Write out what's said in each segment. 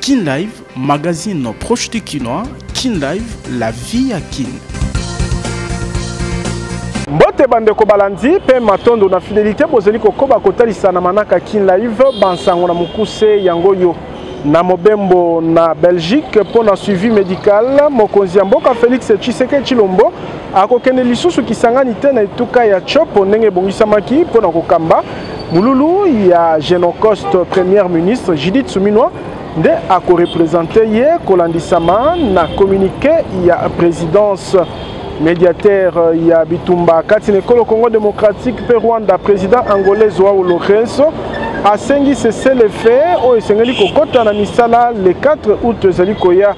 Kin Live, magazine proche de Kinois. Kin Live, la vie à Kin. Mbote bandeko balandi pe matondo na fidélité bozeli kokoba kotalisa na manaka Kin Live bansango na mukuse yango yo na mobembo na Belgique pour na suivi médical mokonzi mboka Félix Tshisekedi Tshilombo akokende lisusu kisangani te na etuka ya chopo ndenge bongisamaki pour na kokamba mululu ya Genocost premier ministre Judith Suminwa nde ako représenter ye kolandisama na communiqué ya présidence médiateur ya Bitumba Katine Kolo Congo démocratique pe Rwanda président angolais Joao Lourenço a sengi cessé les faits o esengeli kokota na misala le 4 août zali koya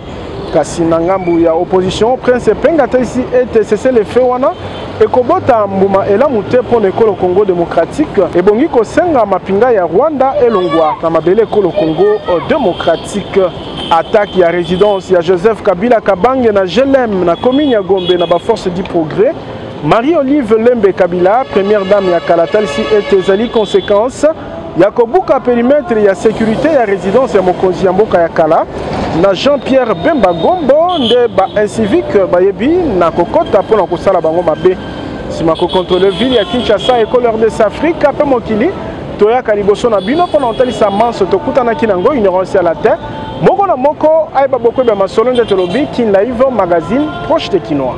kasi na ngambu ya opposition prince penga taisi ete cessé les faits wana ekobota mbuma elamu te pour Kolo Congo démocratique ebongi kosenga mapinga ya Rwanda elongwa na mabele Kolo Congo démocratique. Attaque ya résidence ya Joseph Kabila Kabange na Jelem na commune ya Gombe na ba force du progrès. Marie-Olive Lembe Kabila, première dame ya Kalatal si ete zali conséquence ya kobuka périmètre ya sécurité ya résidence ya mokonzi ya mboka ya Kala na Jean-Pierre Bemba Gombo nde ba incivique bayebi na kokota pona kosala bango mabe. Sima ko contrôler ville ya Kinshasa et couleur de Afrique pe mokili toya kaliboso na bino pona otalisa manso tokutana kinango ignorance à la terre. Moko na moko aiba boko ba masolo nde tolobi Kin Live magazine proche de Kinois.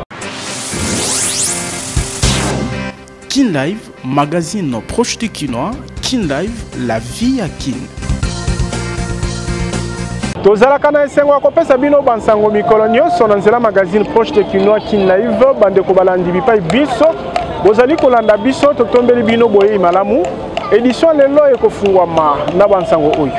Kin Live, magazine proche de Kinois. Kin Live, la vie à Kin. Tozalaka na esengo akopesa bino bansango mikolo nyonso na nzela magazine proche de Kinois Kin Live bandeko balandi bipai biso bozali kolanda biso totombeli bino boye malamu édition lelo ekofungwama na bansango oyo.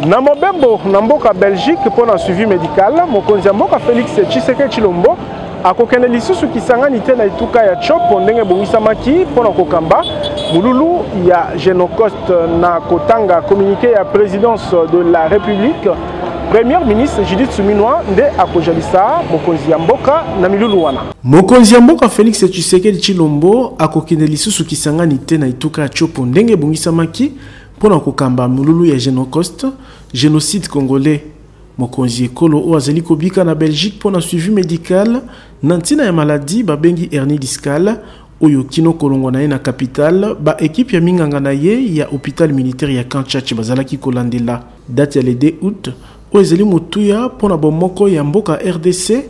Na mobembo na mboka Belgique pour un suivi médical mokonzi mboka Félix Tshisekedi Tshilombo akokende lisusu kisangani te na etuka ya chopo ndenge bongisamaki pour na kokamba mululu ya Genocost na kotanga communiqué ya présidence de la République premier ministre Judith Suminwa nde akojalisa mokonzi mboka na milulu wana. Mokonzi mboka Félix Tshisekedi Tshilombo akokende lisusu kisangani te na etuka ya chopo ndenge bongisamaki pour na kokamba mululu ya Genocost génocide congolais. Mokonzi ekolo o azali kobika na Belgique pour na suivi médical nantina ya maladie babengi hernie discale oyo kino kolongwa na ye na capitale ba équipe ya minganga na ye ya hôpital militaire ya Kanchachi bazalaki kolandela date ya le 2 août o ezali motuya pour na bomoko ya mboka RDC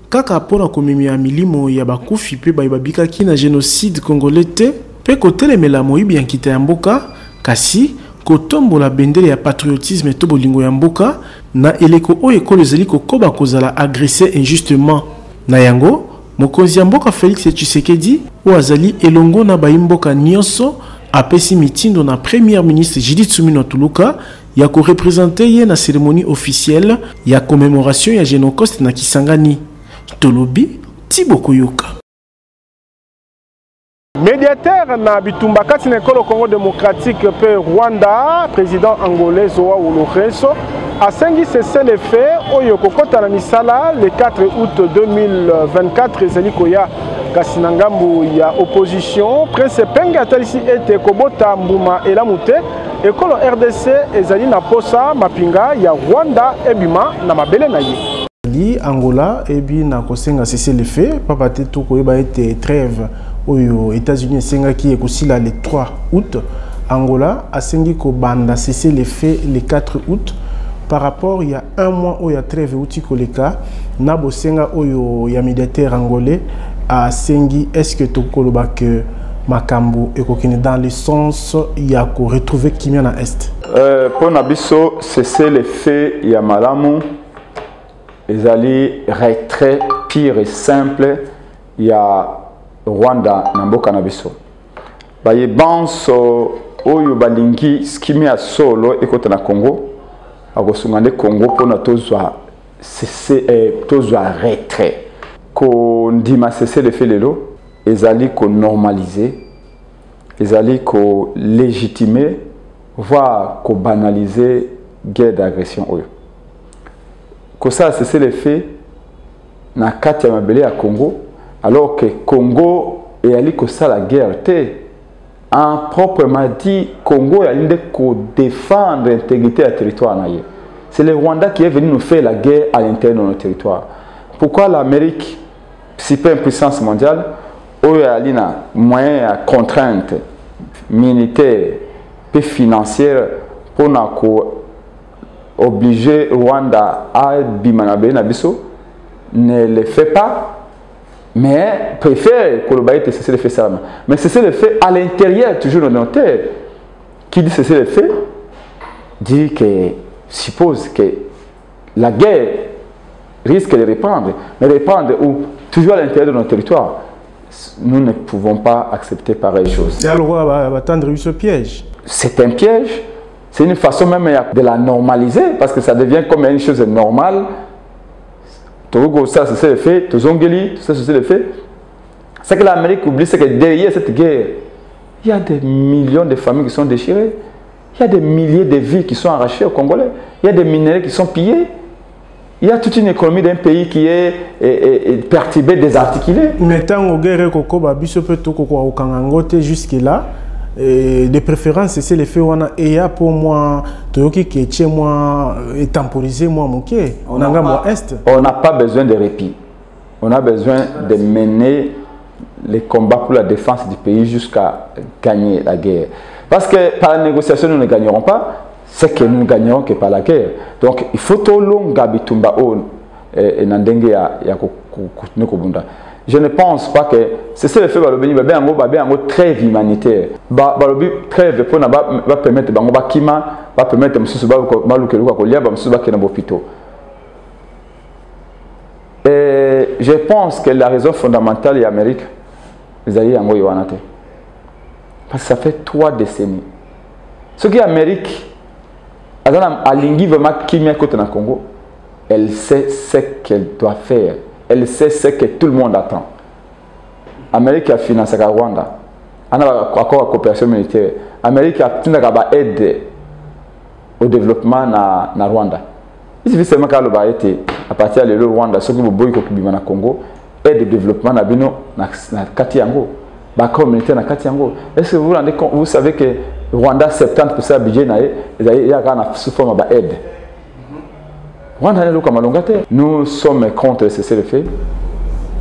kaka pour na komemia milimo ya bakufi pe babikaki na génocide congolais te pe kotelemela moyibi ya nkita ya mboka kasi kotombola bendele ya patriotisme to bolingo ya mboka na eleko oyo ekolo ezali kokoba kozala agressé injustement na yango mokonzi ya mboka Félix Tshisekedi o azali elongo na bayimboka nyonso apesi mitindo na premier ministre Judith Suminwa Tuluka ya ko représenter ye na cérémonie officielle ya commémoration ya Genocost na Kisangani tolobi Tiboko Yoka. Médiateur na Bitumba Katine Kolo Congo démocratique pe Rwanda président angolais Joao Lourenço a sengi cessé les faits oyo kokota na misala le 4 août 2024 ezali koya kasi na ngambu ya opposition prince penga atalisi ete kobota mbuma elamu te ekolo RDC ezali na posa mapinga ya Rwanda ebima na mabele na ye. Angola ebi na kosenga cessé les faits papa te to koyeba ete trêve aux États-Unis sengaki ekosila le 3 août. Angola a sengi ko banda cessé les faits le 4 août par rapport il y a un mois où il y a trêve outi koleka na bosenga oyo ya médiateur angolais a sengi est-ce que tokoloba que makambo ekokene dans le sens il y a ko retrouver kimia na est pour nabiso cessé les faits ya malamu ezali retrait pire et simple ya Rwanda na mboka na biso baye banso oyo balingi skimi ya solo ekota na Congo akosungane Congo pona tozwa retrait ko ndima cesser le fait lelo ezali ko normaliser ezali ko légitimer voire ko banaliser guerre d'agression oyo ko ça cesser le fait na kati ya mabele ya Congo alors que Congo et ali ko ça la guerre te a proprement dit Congo a l'idée de défendre l'intégrité du territoire. C'est le Rwanda qui est venu nous faire la guerre à l'intérieur de notre territoire. Pourquoi l'Amérique, si peu une puissance mondiale, a des moyens à contraintes militaires et financières pour obliger Rwanda à bimanabe nabiso, ne le fait pas, mais préfère que le baït cesser le fait ça. Mais cesser le fait à l'intérieur toujours de notre terre. Qui dit cesser le fait dit que suppose que la guerre risque de reprendre, mais reprendre ou toujours à l'intérieur de notre territoire. Nous ne pouvons pas accepter pareille chose. C'est le roi va attendre ce piège. C'est un piège. C'est une façon même de la normaliser parce que ça devient comme une chose normale. Tout ça, c'est le fait. Tout ça, c'est le fait. Ce que l'Amérique oublie, c'est que derrière cette guerre, il y a des millions de familles qui sont déchirées. Il y a des milliers de vies qui sont arrachées aux Congolais. Il y a des minéraux qui sont pillés. Il y a toute une économie d'un pays qui est perturbée, désarticulée. Mais tant que guerre jusque-là, de préférence, c'est le fait où il y a pour moi, qui est moi temporisé, moi, on n'a pas besoin de répit. On a besoin de mener les combats pour la défense du pays jusqu'à gagner la guerre. Parce que par la négociation, nous ne gagnerons pas. C'est que nous ne gagnerons que par la guerre. Donc, il faut tout long gabitumba et nandenge ya kobunda. Je ne pense pas que c'est le fait de trêve humanitaire. Balobi trêve pour va permettre de kima, va permettre de et je pense que la raison fondamentale de l'Amérique, parce que ça fait 3 décennies. Ce qui est l'Amérique, Congo, elle sait ce qu'elle doit faire. Elle sait ce que tout le monde attend. L'Amérique a financé le Rwanda. Elle a un accord de coopération militaire. L'Amérique a aide au développement na Rwanda. Il suffit seulement qu'elle a été à partir de Rwanda, ce qui est au Congo, aide au développement na Katiango. L'accord militaire na Katiango. Est-ce que vous vous rendez compte, vous savez que Rwanda 70% du budget il y a sous forme d'aide. Nous sommes contre ce fait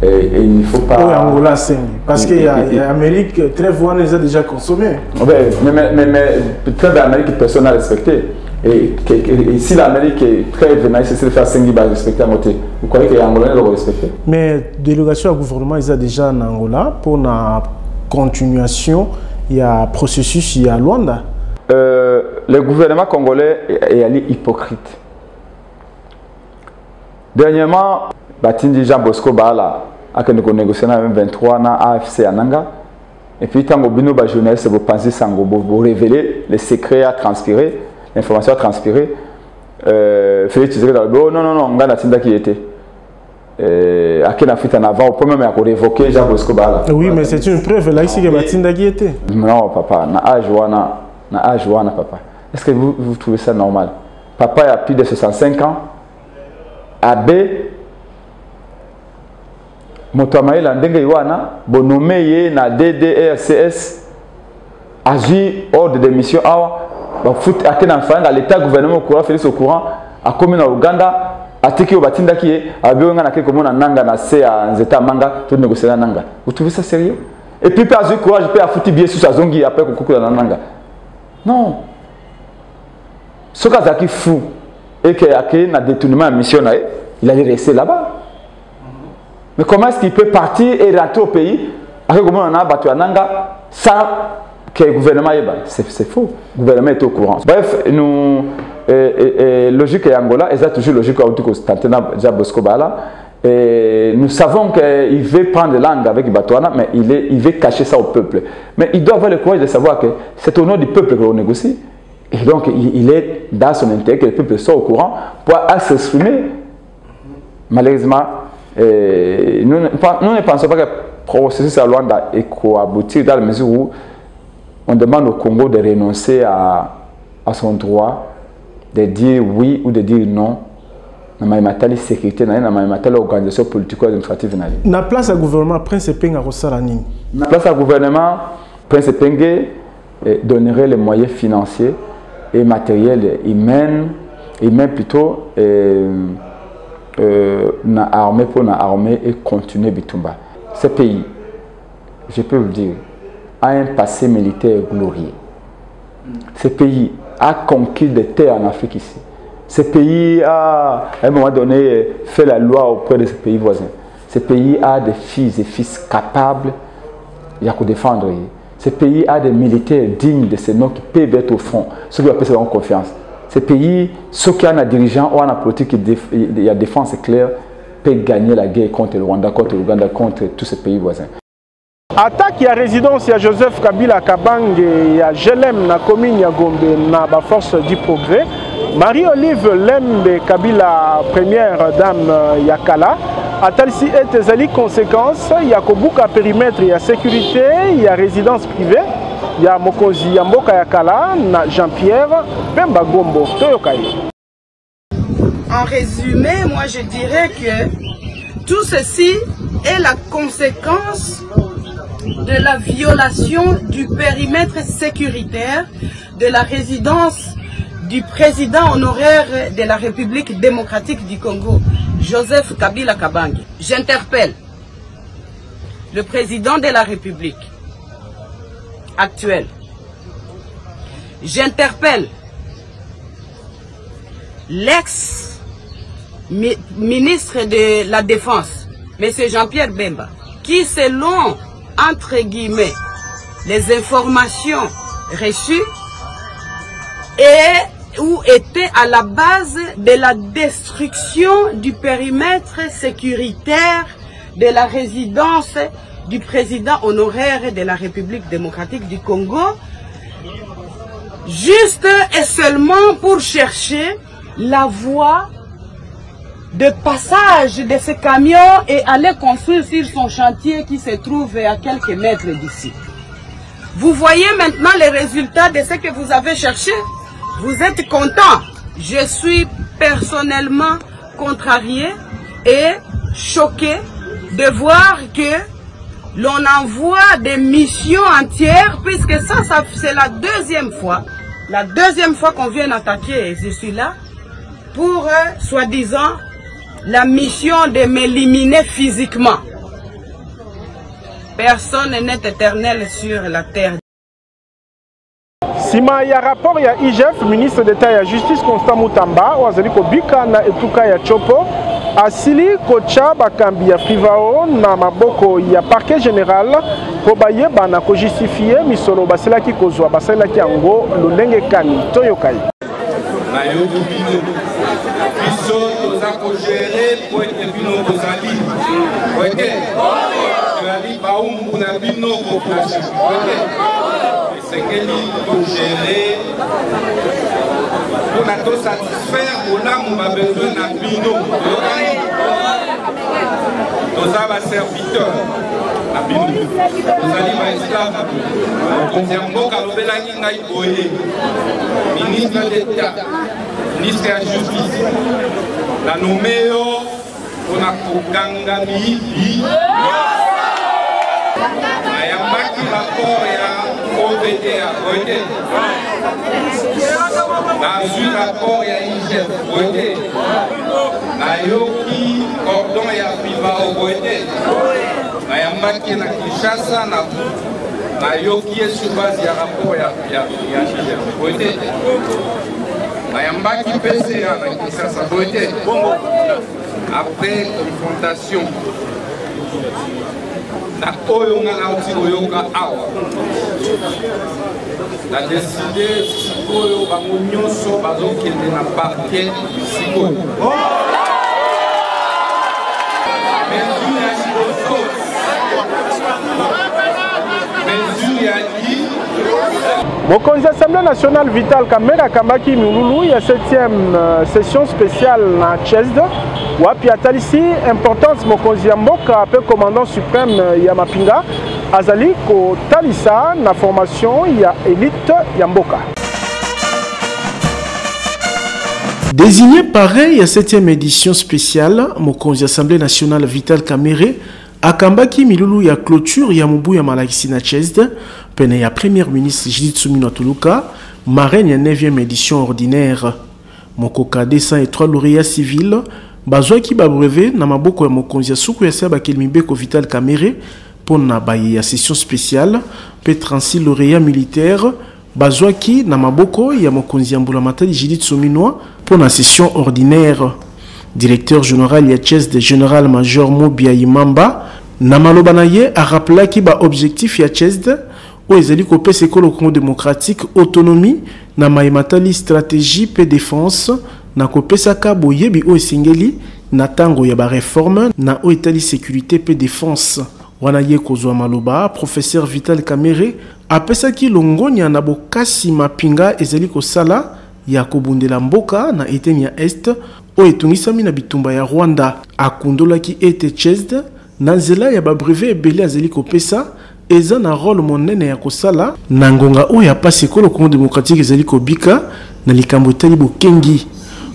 et il ne faut pas. Oui, Angola, parce que l'Amérique, très voix les a déjà consommés. Mais très l'Amérique, personne n'a respecté. Et si l'Amérique est très vénale, c'est le faire 5 va respecter à côté. Vous croyez que l'Angola doit respecter? Mais délégation au gouvernement, ils ont déjà en Angola pour la continuation. Il y a un processus, il y a Luanda. Le gouvernement congolais est hypocrite. Dernièrement, Batindi Jean Bosco Bala a négocié en 23 na AFC Ananga. Et puis, tant que les journalistes vous pensez sango, vous révéler les secrets à transpirer, l'information à transpirer. Félix Tshisekedi a dit non, on a Tinda qui était. À quel afrique en avant, on peut même révoquer Jean Bosco Bala. Oui, mais c'est une preuve là ici que Batinda qui était. Non, papa, na Ajuana, papa. Est-ce que vous trouvez ça normal? Papa a plus de 65 ans. AB Motoamaïla ndenge iwana bonome ye na DDRCS agi ordre de mission awa ba foot akena fanga l'état gouvernement au courant Félix au courant a commis na Uganda atiki obatinda ki abionga na ke komona nanga na se a nzeta manga tout négocier na nanga. Vous trouvez ça sérieux? Et puis pas agi courage peut a fouti bien sur sa zongi après kokukula na nanga. Non. Ce cas là qui fou et qu'il y a un détournement de mission, il allait rester là-bas. Mais comment est-ce qu'il peut partir et rentrer au pays avec comment on a battu à Nanga sans que le gouvernement y ait? C'est faux. Le gouvernement est au courant. Bref, nous, logique à Angola, et ça toujours logique à Tantena Bosco Bala. Nous savons qu'il veut prendre langue avec Batouana, mais il veut cacher ça au peuple. Mais il doit avoir le courage de savoir que c'est au nom du peuple que l'on négocie. Et donc, il est dans son intérêt que le peuple soit au courant pour s'exprimer. Malheureusement, nous ne pensons pas que le processus à Luanda est aboutir dans la mesure où on demande au Congo de renoncer à son droit de dire oui ou de dire non dans la sécurité, dans l'organisation politico-administrative. La place du gouvernement, Prince Penga Rosalanini. La place du gouvernement, Prince Penga, donnerait les moyens financiers et matériels humains plutôt na armée pour na armée et continuer Bitumba. Ce pays, je peux vous dire, a un passé militaire glorieux. Ce pays a conquis des terres en Afrique ici. Ce pays a, à un moment donné, fait la loi auprès de ses pays voisins. Ce pays a des filles et fils capables de défendre. Ce pays a des militaires dignes de ce nom qui peuvent être au front, ceux qui appellent ça en confiance. Ce pays, ceux qui ont un dirigeant ou un politique qui a défense claire, peuvent gagner la guerre contre le Rwanda, contre l'Ouganda, contre tous ces pays voisins. Attaque ya résidence ya Joseph Kabila Kabange ya Jelem na commune ya Gombe na ba force du progrès. Marie-Olive Lembe Kabila, première dame ya Kala, atalisi et ezali conséquence ya kobuka périmètre ya sécurité ya résidence privée ya mokonzi ya mboka ya Kala na Jean-Pierre Bemba Gombo Toyokai. En résumé, moi je dirais que tout ceci est la conséquence de la violation du périmètre sécuritaire de la résidence du président honoraire de la République démocratique du Congo, Joseph Kabila Kabange. J'interpelle le président de la République actuel. J'interpelle l'ex-ministre de la Défense, M. Jean-Pierre Bemba, qui selon entre guillemets les informations reçues et ou était à la base de la destruction du périmètre sécuritaire de la résidence du président honoraire de la République démocratique du Congo, juste et seulement pour chercher la voie de passage de ce camion et aller construire sur son chantier qui se trouve à quelques mètres d'ici. Vous voyez maintenant les résultats de ce que vous avez cherché. Vous êtes content. Je suis personnellement contrarié et choqué de voir que l'on envoie des missions entières, puisque ça c'est la deuxième fois qu'on vient attaquer, et je suis là, pour soi-disant la mission de m'éliminer physiquement. Personne n'est éternel sur la terre. Sima ya rapport ya IGF, ministre d'État ya Justice Constant Mutamba, wazali kobika na etuka ya Chopo, asili kocha bakambi ya Privao na maboko ya parquet général po bayeba na ko justifier misolo baselaki kozwa baselaki yango lolenge kani toyokai. Biso toza kogere po ete bino kozali oke tozali baumbu na bino koplace oke esengeli kogere mpona tosatisfaire bolamu babesoin na bino oyokani toza baserviteur na bino tozali baesclave na bino mokonzi ya mboka alobelaki ngai boye ministre d'État ministre ya justice na nomeo pona kokanga miyibi ayambaki rapport ya OVD ya OED nazwi rapport ya IGF OED nayoki cordon ya Privao OED ayambaki na Kinshasa nayoki ye sur base ya rapport ya IGF OED ayambaki PCA na Kinshasa boite après confrontation na oyo nga nauti koyoka awa na décidé sikoyo bango nyonso bazokende na parquet sikoyo mesure ya Mokonzi Assemblée nationale Vital Kamerhe Kambaki Milulu, il y a 7e session spéciale na CHESD. Wapi atalisi importance Mokonzi Mboka après commandant suprême ya Mapinga azali ko talisa na formation ya élite ya Mboka. Désigné pareil à 7e édition spéciale, Mokonzi Assemblée nationale Vital Kamerhe Akambaki Milulu ya clôture ya mubu ya malakisi na CHESD pene ya premier ministre Judith Suminwa Tuluka marraine ya 9e édition ordinaire. Mokoka 203 lauréats civils bazwaki ba brevet na maboko ya mokonzi ya suku ya Saba Kelmibeko Vital Kamerhe pona baye ya session spéciale pe 36 lauréats militaires bazwaki na maboko ya mokonzi ya Mbulamatali Judith Suminwa pona session ordinaire. Directeur général ya CHESD général major Mobia Imamba na maloba na ye a rappelaki ba objectif ya CHESD o ezali kopesa ekolo Congo démocratique autonomie na maimatali stratégie pe défense na kopesa ka boyebi o esengeli na tango ya ba réforme na o etali sécurité pe défense. Wana ye kozwa maloba professeur Vital Kamerhe apesaki longonya na bokasi mapinga ezali kosala ya kobundela mboka na eteni ya est o etungisami na bitumba ya Rwanda. Akundolaki ete CHESD na nzela ya ba brevet ebele azali kopesa eza na rôle monene ya kosala na ngonga oyo ya pasi ekolo Congo démocratique ezali kobika na likambo etali bokengi.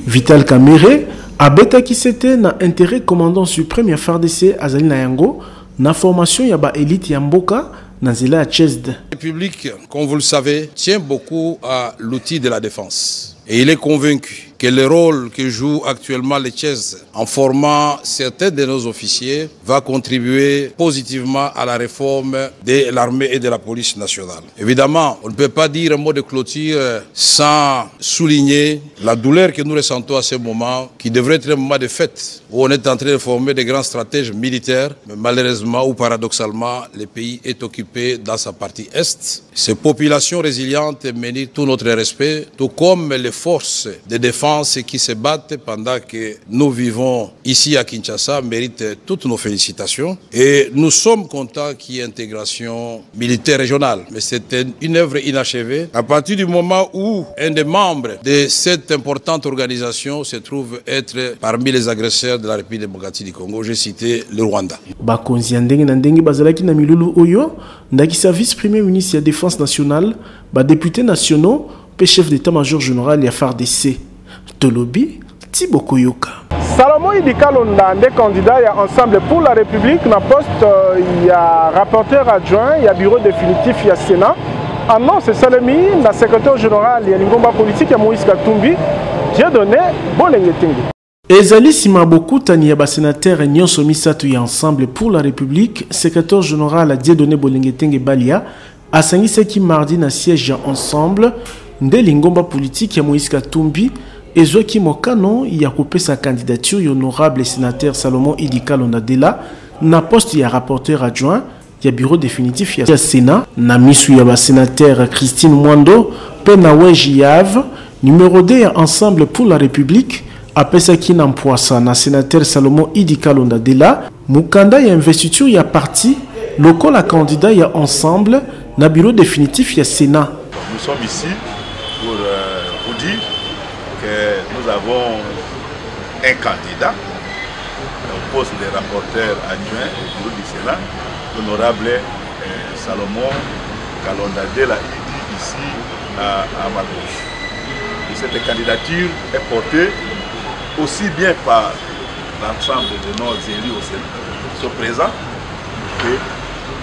Vital Kamerhe abetaki sete na intérêt commandant suprême ya FARDC azali na yango na formation ya ba élite ya mboka na nzela ya CHESD. La République, comme vous le savez, tient beaucoup à l'outil de la défense. Et il est convaincu que le rôle que joue actuellement le CHESD en formant certains de nos officiers va contribuer positivement à la réforme de l'armée et de la police nationale. Évidemment, on ne peut pas dire un mot de clôture sans souligner la douleur que nous ressentons à ce moment, qui devrait être un moment de fête, où on est en train de former des grands stratèges militaires, mais malheureusement ou paradoxalement, le pays est occupé dans sa partie est. Ces populations résilientes méritent tout notre respect, tout comme les forces de défense qui se battent pendant que nous vivons ici à Kinshasa méritent toutes nos félicitations. Et nous sommes contents qu'il y ait intégration militaire régionale. Mais c'est une œuvre inachevée. À partir du moment où un des membres de cette importante organisation se trouve être parmi les agresseurs de la République démocratique du Congo, j'ai cité le Rwanda. Bakonzi ya ndenge na ndenge bazalaki na milulu oyo ndakisa vice-premier ministre ya défense nationale, députés nationaux, pe chef d'état-major général ya FARDC. Tolobi Tiboko Yoka. Salomon Idikalonda, des candidats ya Ensemble pour la République, na poste ya rapporteur adjoint, ya bureau définitif ya Sénat. Annonce Salemi, la secrétaire générale ya Lingomba politique ya Moïse Katumbi, j'ai donné Bolengetengi. Ezali sima beaucoup tani ya ba sénateur nyonso misatu ya Ensemble pour la République, secrétaire général a Dieudonné Bolengetengi Balia, asangisaki mardi na siège ya Ensemble, nde Lingomba politique ya Moïse Katumbi, ezwaki mokano ya kopesa candidature honorable sénateur Salomon Idikalonda Dela na poste ya rapporteur adjoint ya bureau définitif ya Sénat na misu ya ba sénateur Christine Mwando pe na Weji Yav numéro 2 ya Ensemble pour la République apesaki na mpwasa na sénateur Salomon Idikalonda Dela mukanda ya investiture ya parti lokola candidat ya Ensemble na bureau définitif ya Sénat. Nous sommes ici pour vous dire que nous avons un candidat au poste de rapporteur adjoint au bureau du Sénat, l'honorable Salomon Kalonda Dela, ici à ma gauche. Et cette candidature est portée aussi bien par l'ensemble de nos élus au Sénat qui sont présents que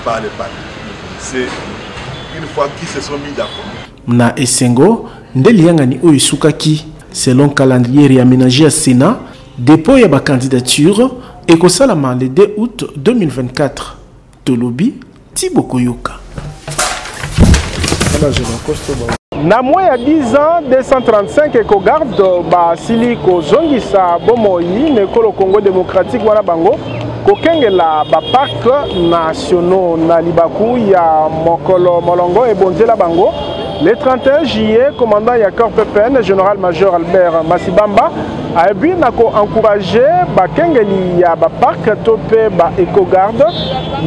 par les partis. C'est une fois qu'ils se sont mis d'accord. Na Esengo, Ndeliangani Oisukaki, selon calendrier réaménagé à Sénat, dépôt ya ba candidature et Kosalama le 2 août 2024. Tolobi, Tiboko Yoka. Na moins ya 10 ans, 235 éco-gardes basili kozongisa bomoi nekolo Congo démocratique wana bango kokengela ba parc nationaux na libaku ya mokolo molongo ebonzela bango. Le 31 juillet, commandant Yakor PPN, général-major Albert Masibamba, a encouragé Bakengeli ya parc topé ba éco-garde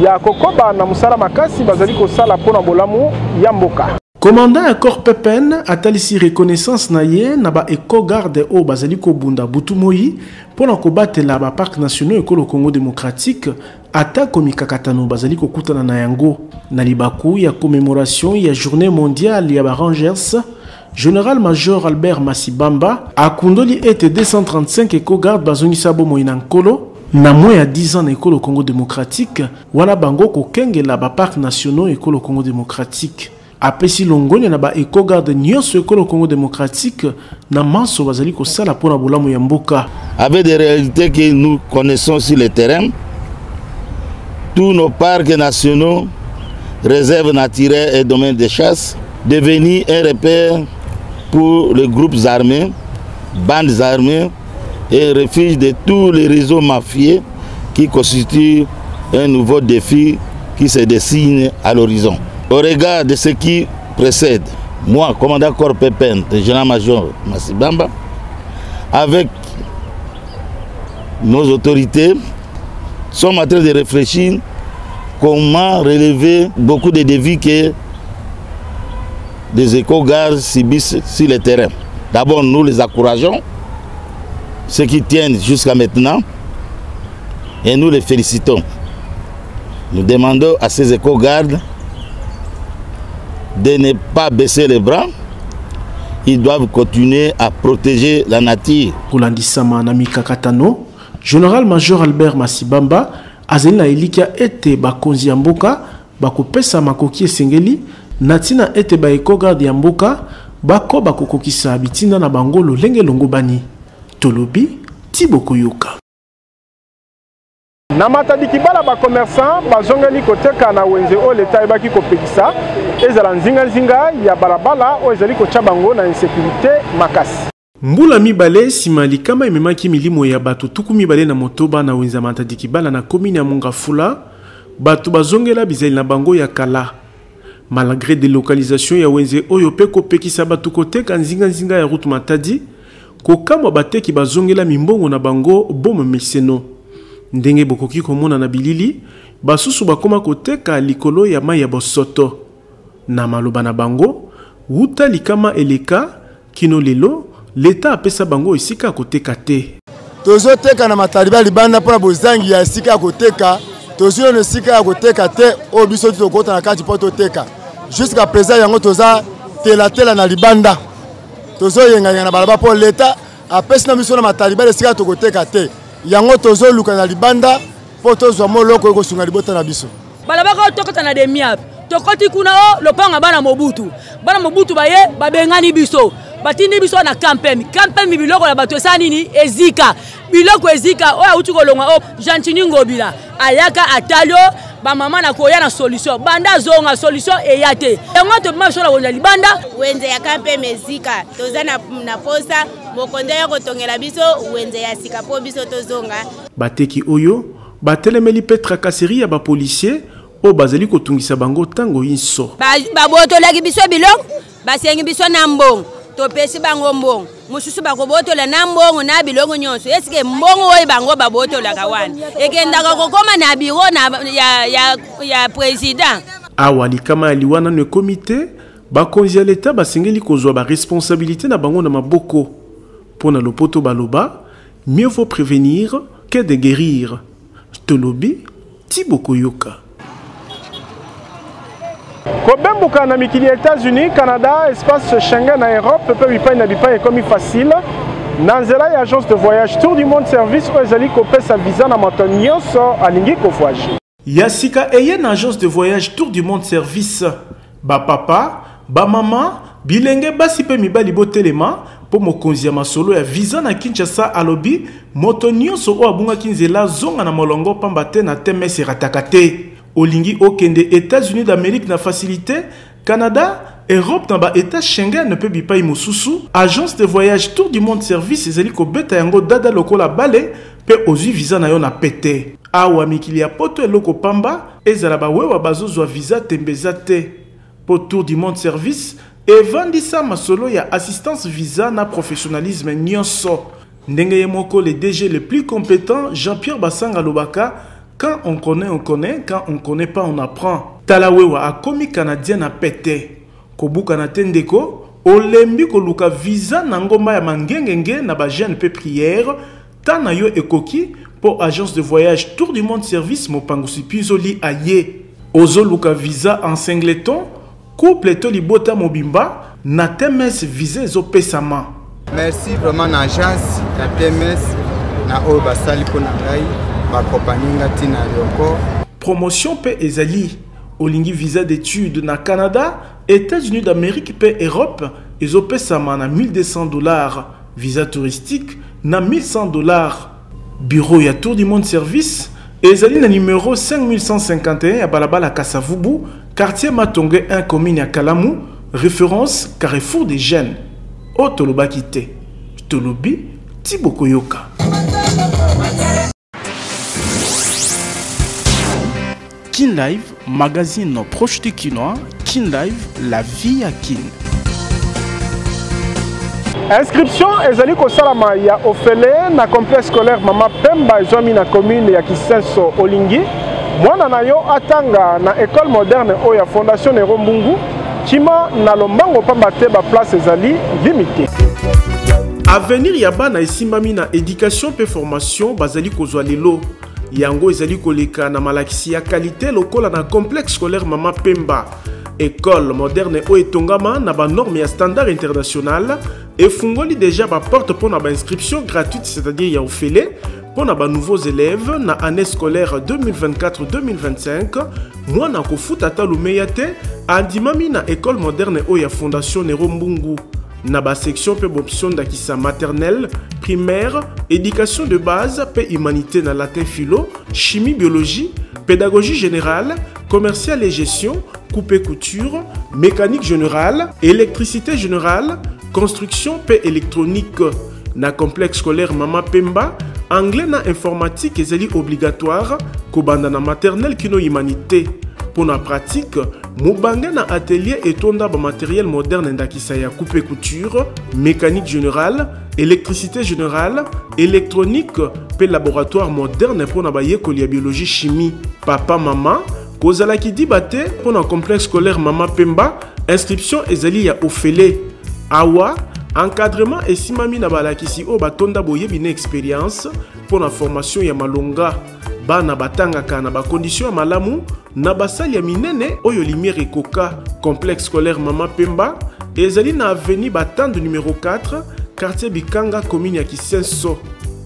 ya kokoba na musala makasi bazali kosala pona bolamu ya mboka. Commandant Yakor PPN a talisi reconnaissance na ye na ba éco-garde o bazali kobunda butumoi pona kobatela ba parc nationaux ekolo Congo démocratique ata komikakatano bazali kokutana na yango na libaku ya commémoration ya journée mondiale ya ba Rangers. Général-major Albert Masibamba a kundoli ete 235 éco-gardes bazongisa bomoi na nkolo na moins ya 10 ans na ekolo Congo démocratique wana bango kokengela ba parcs nationaux ekolo Congo démocratique apesi longonya na ba eco-garde nyonso ekolo Congo démocratique na manso bazali kosala pona bolamu ya mboka. Avec des réalités que nous connaissons sur le terrain, tous nos parcs nationaux, réserves naturelles et domaines de chasse devenus un repère pour les groupes armés, bandes armées et refuge de tous les réseaux mafieux qui constituent un nouveau défi qui se dessine à l'horizon. Au regard de ce qui précède, moi, commandant corps Pépin, le général-major Massibamba, avec nos autorités, sommes en train de réfléchir comment relever beaucoup de défis que des éco-gardes subissent sur le terrain. D'abord, nous les encourageons, ceux qui tiennent jusqu'à maintenant, et nous les félicitons. Nous demandons à ces éco-gardes de ne pas baisser les bras. Ils doivent continuer à protéger la nature. Pour l'andissama Namika Katano, général-major Albert Massibamba, azela elikia ete bakonzi ya mboka bakopesa makoki esengeli natina ete ba eco-garde ya mboka bako bakokokisa bitinda na bango lolenge longobani. Tolobi Tiboko Yoka. Na matadi kibala ba commerçant bazongeli koteka na wenze o leta ebaki kopekisa ezala nzinga ya balabala o ezali kocha bango na insécurité makasi. Mbula mibale simali kama ememaki milimo ya bato tuku mibale na motoba na wenza matadi kibala na komini ya Mongafula bato bazongela bizali na bango ya kala. Malgré délocalisation ya wenze oyo pe kopekisa bato koteka nzinga ya route matadi kokama bateki bazongela mimbongo na bango bomo meseno. Ndenge bokoki komona na bilili basusu bakoma koteka likolo ya mai ya bosoto na maloba na bango wuta likama eleka kino lelo leta apesa bango esika koteka te. Tozo teka na mataliba libanda pona bozangi ya esika koteka tozo na esika koteka te o biso tokota na kati poto teka jusqu'à présent yango toza tela na libanda tozo yenga na balaba po leta apesa na biso na mataliba esika tokoteka te. Yango tozo luka na libanda poto zo moloko ko sunga libota na biso balaba ko tokota na demiap tokoti kuna o lopanga bana mobutu baye babengani biso batindi biso na campagne biloko ya bato esani ni ezika biloko ezika o auti kolonga o Jantini Ngobila ayaka atalio ba mama na koya na solution banda zonga solution eyate yango to biso na wonja libanda wenze ya campagne ezika toza na posa mokonde ya kotongela biso wenze ya sika po biso tozonga bateki oyo batelemeli Petra Kaseri ya ba policier o bazeli kotungisa bango tango inso babotolaki biso biloko basengi biso na mbongo topesi bango mbongo mususu bakobotola na mbongo na biloko nyonso eske mbongo oyo bango babotolaka wana ekendaka kokoma na biro ya président awa likama aliwana ne comité bakonzi ya leta basengeli kozwa ba responsabilité na bango na maboko pona lopoto baloba mieux vaut prévenir que de guérir. Tolobi Tiboko Yoka. Kobembuka na mikili États-Unis, Canada, espace Schengen na Europe, pe bipai na bipai comme facile. Nanzela ya agence de voyage Tour du Monde Service o ezali kopesa visa na moto nyonso alingi ko voyage. Yasika eye na agence de voyage Tour du Monde Service. Ba papa, ba mama, bilenge basi pe mibali botelema po mokonzi ya masolo ya visa na Kinshasa alobi moto nyonso o abunga kinzela zonga na molongo pamba te na TMS ratakate. Olingi okende États-Unis d'Amérique na facilité, Canada, Europe na ba état Schengen ne peut bipai mosusu, agence de voyage Tour du Monde Service ezali ko beta yango dada lokola bale pe ozwi visa na yo na pete. Awa mikili ya poto eloko pamba ezala ba wewa bazozwa visa tembeza te. Po Tour du Monde Service evandisa masolo ya assistance visa na professionnalisme nyonso. Ndenge ye moko le DG le plus compétent Jean-Pierre Bassanga Lobaka. Quand on connaît, quand on connaît pas, on apprend. Talawewa a commis canadien à pété. Kobuka na tendeko, olembi koluka visa na ngomba ya mangengenge na ba jeune pe prière, tana yo ekoki pour agence de voyage Tour du Monde Service mopangusi pizoli aye. Ozo luka visa en singleton, couple to libota mobimba, na TMS visa zo pesama. Merci vraiment na agence la TMS na o basali pour na ngai. bakopaninga tina yoko. Promotion pe ezali olingi visa d'études na Canada, États-Unis d'Amérique pe Europe, ezopesama na $1,200, visa touristique na $1,100. Bureau ya Tour du Monde Service, ezali na numéro 5151 à Balabala Kasavubu, quartier Matonge 1 commune à Kalamu, référence Carrefour des Jeunes. Otolobakite, Tolobi, Tibokoyoka. Kin Live, magazine proche de Kinois, Kin Live, la vie à Kin. Inscription ezali kosalama ya ofele na complexe scolaire Mama Pemba ezwami na commune ya Kisenso Olingi. Mwana na yo atanga na école moderne oya Fondation Nero Mbungu. Kima na lombango pamba te ba place ezali limité. Avenir ya bana esimbami na éducation pe formation bazali kozwa lelo. Yango ezali koleka na malakisi ya qualité lokola na complexe scolaire Mama Pemba. École moderne o etongama na ba norme ya standard international et fungoli déjà ba porte pour na ba inscription gratuite, c'est-à-dire ya ofele pour na ba nouveaux élèves na année scolaire 2024-2025. Moi na kofuta ta lumeyate andimami na école moderne o ya Fondation Nero Mbungu. Na ba section pe option d'akisa maternelle, primaire, éducation de base, pe humanité na latin philo, chimie biologie, pédagogie générale, commercial et gestion, coupe et couture, mécanique générale, électricité générale, construction pe électronique. Na complexe scolaire Mama Pemba, anglais na informatique ezali obligatoire, kobanda na maternelle kino humanité. Pour la pratique, Mubanga na atelier et tonda ba matériel moderne ndakisa ya coupe et couture, mécanique générale, électricité générale, électronique, pe laboratoire moderne pour na ba yekoli ya biologie chimie. Papa maman, kozala ki dibate pour na complexe scolaire Mama Pemba, inscription ezali ya ofele. Awa, encadrement et simami na balakisi o batonda boye bine expérience pour la formation ya malonga. Bana batangaka na ba condition ya malamu na basali ya minene oyo lumière ekoka. Complexe scolaire Mama Pemba ezali na avenue Batando numéro 4 quartier Bikanga commune ya Kisenso.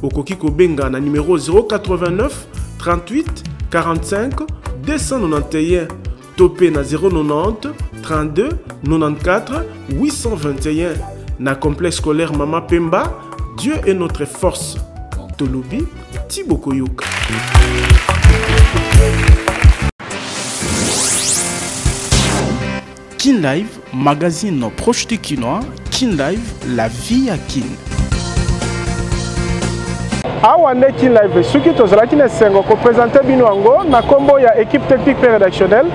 Okoki kobenga na numéro 089 38 45 291 topé na 090 32 94 821. Na complexe scolaire Mama Pemba, Dieu est notre force. Tolobi Tibokoyoka. Kin Live, magazine proche de Kinois, Kin Live, la vie à Kin. Awa ne Kin Live, suki tozalaki na sengo ko présenter bino ango na kombo ya équipe technique et rédactionnelle.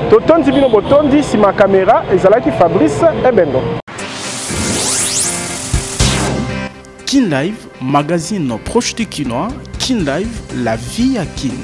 Totondi bino botondi si ma caméra ezalaki Fabrice Ebengo. Kin Live, magazine proche de Kinois, Kin Live, la vie à Kin.